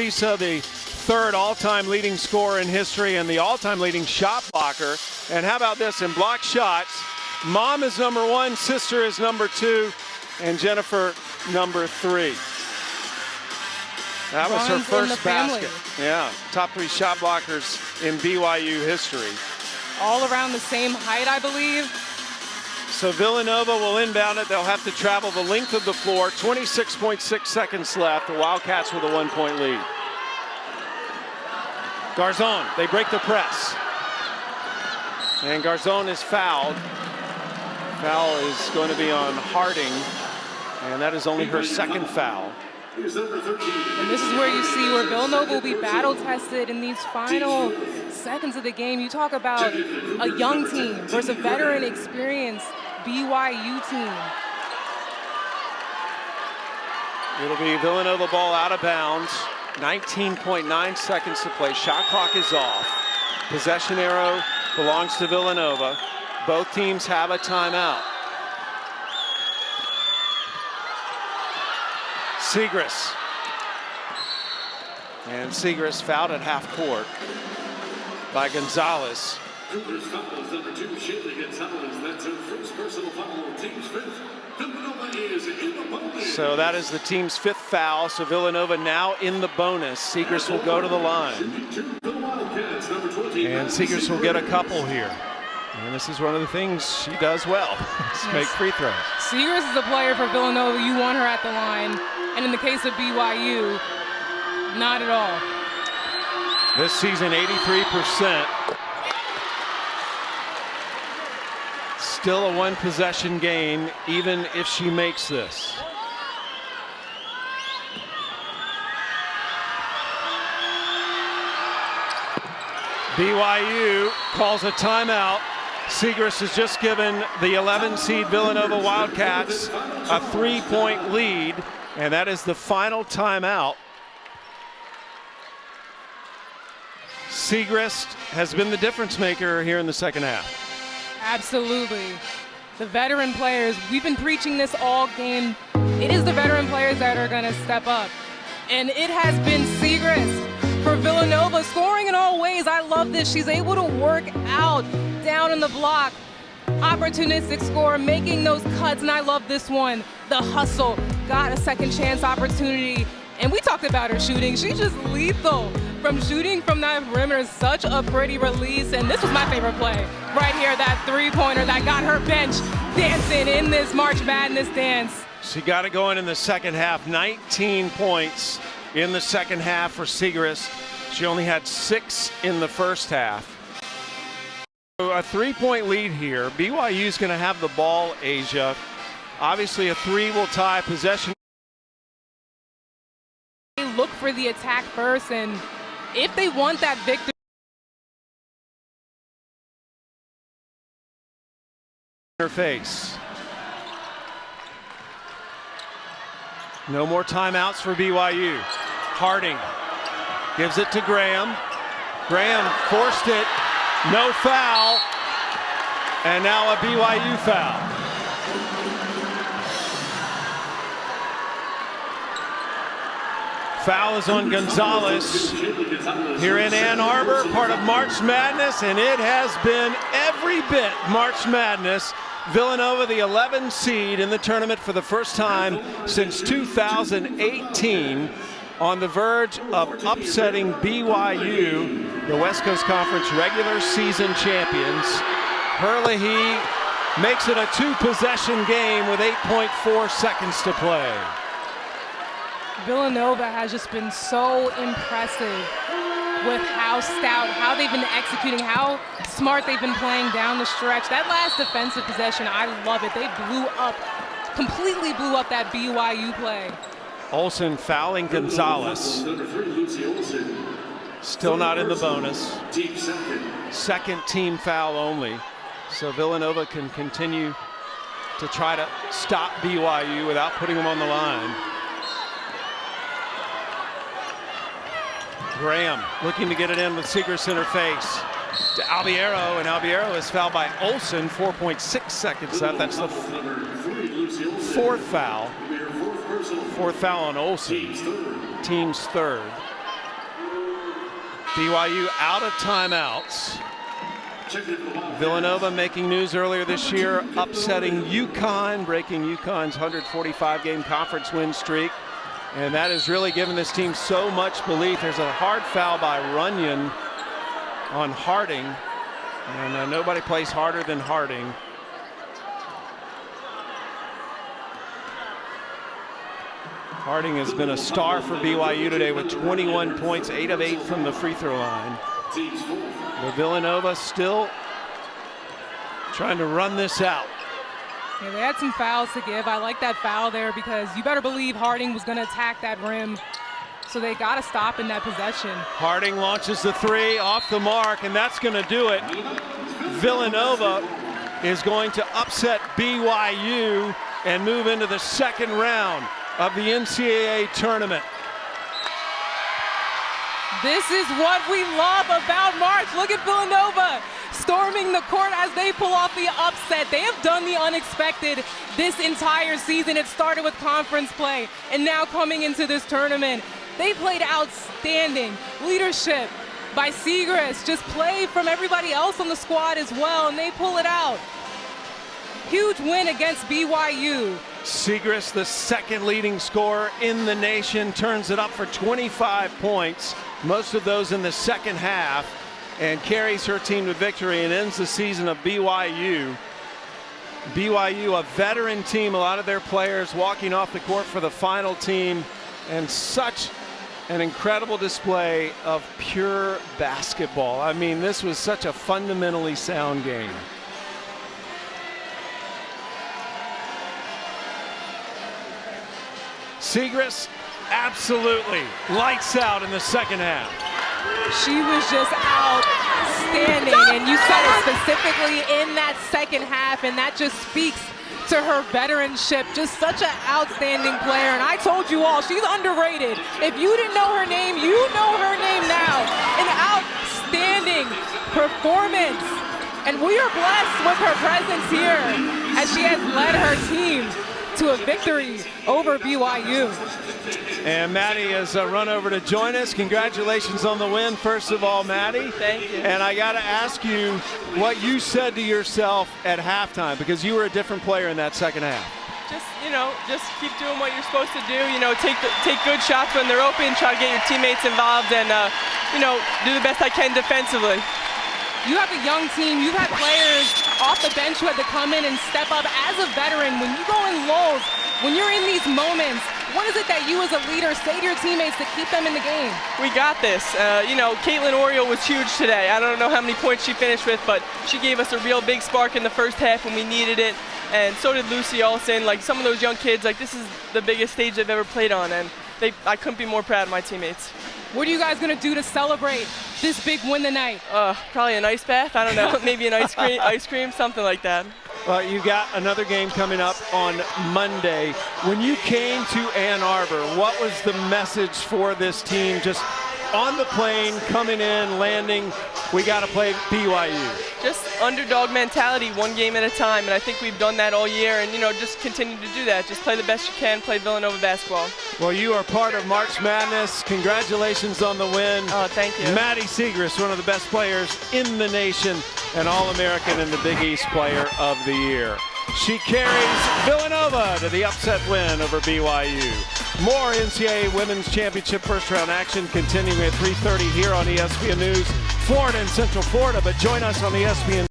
Teresa, the third all-time leading scorer in history and the all-time leading shot blocker. And how about this, in block shots, Mom is number 1, sister is number 2, and Jennifer number 3. That was her first basket. Yeah, top 3 shot blockers in BYU history. All around the same height, I believe. So Villanova will inbound it. They'll have to travel the length of the floor. 26.6 seconds left. The Wildcats with a 1-point lead. Garzon, they break the press. And Garzon is fouled. Foul is going to be on Harding. And that is only her second foul. And this is where you see where Villanova will be battle tested in these final seconds of the game. You talk about a young team versus a veteran experienced BYU team. It'll be Villanova ball out of bounds. 19.9 seconds to play. Shot clock is off. Possession arrow belongs to Villanova. Both teams have a timeout. Segris. And Segris fouled at half court by Gonzalez. So that is the team's 5th foul. So Villanova now in the bonus. Segris will go to the line. And Segris will get a couple here. And this is one of the things she does well, is make free throws. Segris is a player for Villanova. You want her at the line. And in the case of BYU, not at all. This season, 83%. Still a 1-possession game, even if she makes this. BYU calls a timeout. Segris has just given the 11-seed Villanova Wildcats a 3-point lead, and that is the final timeout. Segris has been the difference maker here in the second half. Absolutely. The veteran players, we've been preaching this all game. It is the veteran players that are going to step up. And it has been Segris for Villanova, scoring in all ways. I love this. She's able to work out down in the block. Opportunistic score, making those cuts, and I love this one. The hustle, got a second chance opportunity. And we talked about her shooting. She's just lethal from shooting from that perimeter. Such a pretty release. And this was my favorite play right here, that 3-pointer that got her bench dancing in this March Madness dance. She got it going in the second half. 19 points in the second half for Segris. She only had 6 in the first half. A 3-point lead here. BYU's going to have the ball, Asia. Obviously a 3 will tie possession. Look for the attack first, and if they want that victory, her face. No more timeouts for BYU. Harding gives it to Graham. Graham forced it. No foul. And now a BYU foul. Foul is on Gonzalez here in Ann Arbor, part of March Madness, and it has been every bit March Madness. Villanova, the 11 seed in the tournament for the first time since 2018, on the verge of upsetting BYU, the West Coast Conference regular season champions. Herlihy makes it a 2-possession game with 8.4 seconds to play. Villanova has just been so impressive with how stout, how they've been executing, how smart they've been playing down the stretch. That last defensive possession, I love it. They blew up, completely blew up that BYU play. Olsen fouling Gonzalez. Still not in the bonus. Second team foul only. So Villanova can continue to try to stop BYU without putting them on the line. Graham looking to get it in with Segris in her face to Albiero, and Albiero is fouled by Olsen. 4.6 seconds left. That's the fourth foul. Fourth foul on Olsen. Team's third. BYU out of timeouts. Villanova making news earlier this year, upsetting UConn, breaking UConn's 145-game conference win streak. And that has really given this team so much belief. There's a hard foul by Runyon on Harding. And nobody plays harder than Harding. Harding has been a star for BYU today with 21 points, 8 of 8 from the free throw line. But Villanova still trying to run this out. Yeah, they had some fouls to give. I like that foul there because you better believe Harding was going to attack that rim. So they got to stop in that possession. Harding launches the three off the mark, and that's going to do it. Villanova is going to upset BYU and move into the second round of the NCAAA tournament. This is what we love about March. Look at Villanova storming the court as they pull off the upset. They have done the unexpected this entire season. It started with conference play, and now coming into this tournament, they played outstanding. Leadership by Segrist, just play from everybody else on the squad as well, and they pull it out. Huge win against BYU. Segrist, the second leading scorer in the nation, turns it up for 25 points, most of those in the second half, and carries her team to victory and ends the season of BYU. BYU, a veteran team, a lot of their players walking off the court for the final team, and such an incredible display of pure basketball. I mean, this was such a fundamentally sound game. Segrist, absolutely lights out in the second half. She was just outstanding, and you said it specifically in that second half, and that just speaks to her veteranship. Just such an outstanding player, and I told you all, she's underrated. If you didn't know her name, you know her name now. An outstanding performance, and we are blessed with her presence here as she has led her team to a victory over BYU. And Maddie has run over to join us. Congratulations on the win, first of all, Maddie. Thank you. And I got to ask you what you said to yourself at halftime, because you were a different player in that second half. Just keep doing what you're supposed to do. Take good shots when they're open, try to get your teammates involved, and do the best I can defensively. You have a young team. You've had players off the bench who had to come in and step up. As a veteran, when you go in lulls, when you're in these moments, what is it that you as a leader say to your teammates to keep them in the game? We got this. Caitlin Oriole was huge today. I don't know how many points she finished with, but she gave us a real big spark in the first half when we needed it. And so did Lucy Olsen. Like, some of those young kids, like, this is the biggest stage they've ever played on, and I couldn't be more proud of my teammates. What are you guys going to do to celebrate this big win tonight? Probably an ice bath. I don't know. Maybe an ice cream, something like that. You got another game coming up on Monday. When you came to Ann Arbor, what was the message for this team? Just on the plane, coming in, landing, we got to play BYU. Just underdog mentality, one game at a time, and I think we've done that all year, and just continue to do that. Just play the best you can, play Villanova basketball. Well, you are part of March Madness. Congratulations on the win. Oh, thank you. Maddie Segrist, one of the best players in the nation, an All-American and the Big East Player of the Year. She carries Villanova to the upset win over BYU. More NCAA Women's Championship first round action continuing at 3:30 here on ESPN News, Florida and Central Florida. But join us on ESPN.